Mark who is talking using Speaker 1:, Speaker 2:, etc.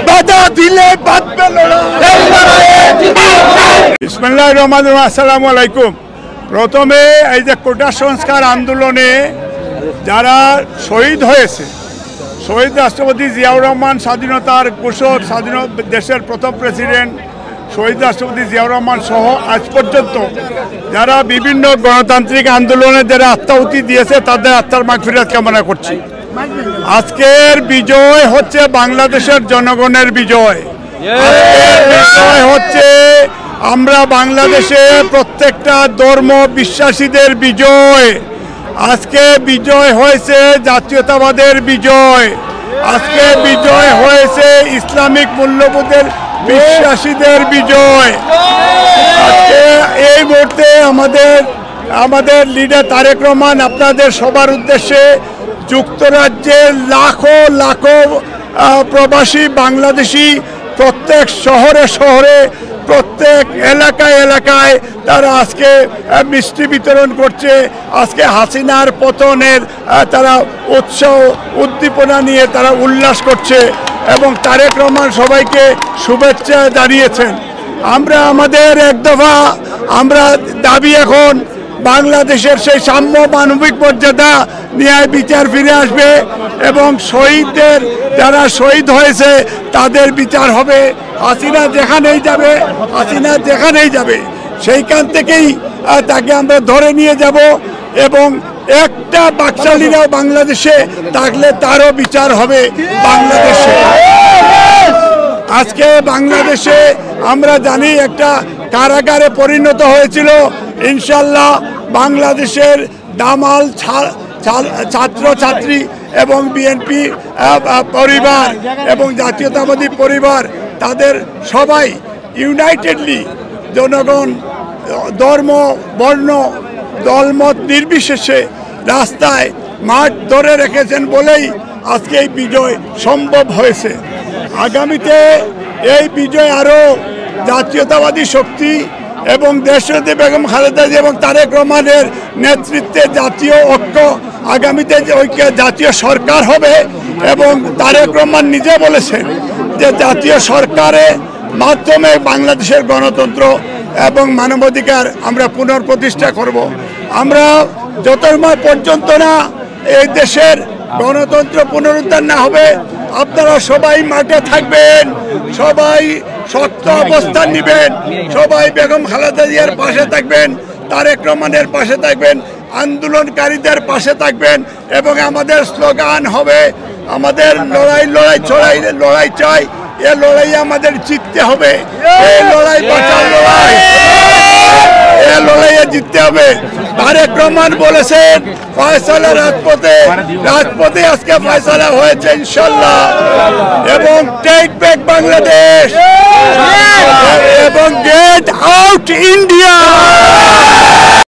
Speaker 1: বাধা দিলে বাঁধবে বিসমিল্লাহির রহমানির রহিম। আসসালামু আলাইকুম। প্রথমে এই যে কোটা সংস্কার আন্দোলনে যারা শহীদ হয়েছে, শহীদ রাষ্ট্রপতি জিয়াউর রহমান, স্বাধীনতার ঘোষক, দেশের প্রথম প্রেসিডেন্ট শহীদ রাষ্ট্রপতি জিয়াউর রহমান সহ আজ পর্যন্ত যারা বিভিন্ন গণতান্ত্রিক আন্দোলনে যারা আত্মাহুতি দিয়েছে তাদের আত্মার মাগফিরাত কামনা করছি। আজকের বিজয় হচ্ছে বাংলাদেশের জনগণের বিজয়। আজকের বিজয় হচ্ছে আমরা বাংলাদেশে প্রত্যেকটা ধর্ম বিশ্বাসীদের বিজয়। আজকে বিজয় হয়েছে জাতীয়তাবাদের বিজয়। আজকে বিজয় হয়েছে ইসলামিক মূল্যবোধের বিশ্বাসীদের বিজয়। আজকে এই মুহূর্তে আমাদের লিডার তারেক রহমান আপনাদের সবার উদ্দেশ্যে যুক্তরাজ্যের লাখো লাখো প্রবাসী বাংলাদেশি প্রত্যেক শহরে শহরে প্রত্যেক এলাকায় এলাকায় তারা আজকে মিষ্টি বিতরণ করছে। আজকে হাসিনার পতনের তারা উৎসাহ উদ্দীপনা নিয়ে তারা উল্লাস করছে এবং তারেক রহমান সবাইকে শুভেচ্ছা জানিয়েছেন। আমরা আমাদের এক দফা আমরা দাবি এখন বাংলাদেশের সেই সাম্য মানবিক মর্যাদা ন্যায় বিচার ফিরে আসবে এবং শহীদদের যারা শহীদ হয়েছে তাদের বিচার হবে। হাসিনা যেখানেই যাবে সেইখান থেকেই তাকে আমরা ধরে নিয়ে যাব এবং একটা বাকশালীরাও বাংলাদেশে থাকলে তারও বিচার হবে বাংলাদেশে। আজকে বাংলাদেশে আমরা জানি একটা কারাগারে পরিণত হয়েছিল। ইনশাল্লাহ বাংলাদেশের দামাল ছাত্রছাত্রী এবং বিএনপি পরিবার এবং জাতীয়তাবাদী পরিবার তাদের সবাই ইউনাইটেডলি জনগণ ধর্ম বর্ণ দলমত নির্বিশেষে রাস্তায় মাঠ ধরে রেখেছেন বলেই আজকে এই বিজয় সম্ভব হয়েছে। আগামীতে এই বিজয় আরও জাতীয়তাবাদী শক্তি এবং দেশনেত্রী বেগম খালেদা জিয়া এবং তারেক রহমানের নেতৃত্বে জাতীয় ঐক্য, আগামীতে ঐক্য জাতীয় সরকার হবে এবং তারেক রহমান নিজে বলেছেন যে জাতীয় সরকারের মাধ্যমে বাংলাদেশের গণতন্ত্র এবং মানবাধিকার আমরা পুনঃপ্রতিষ্ঠা করব। আমরা যতক্ষণ পর্যন্ত না এই দেশের গণতন্ত্র পুনরুদ্ধার না হবে আপনারা সবাই মাঠে থাকবেন, সবাই শক্ত অবস্থান নেবেন, সবাই বেগম খালেদা জিয়ার পাশে থাকবেন, তারেক রহমানের পাশে থাকবেন, আন্দোলনকারীদের পাশে থাকবেন এবং আমাদের স্লোগান হবে আমাদের লড়াই চাই, এ লড়াই আমাদের জিততে হবে, এই লড়াই বাঁচার লড়াই, এ লড়াইয়ে জিততে হবে। তারেক রহমান বলেছেন ফয়সালা রাজপথে আজকে ফয়সালা হয়েছে ইনশাল্লাহ এবং টেক ব্যাক বাংলাদেশ এবং গেট আউট ইন্ডিয়া।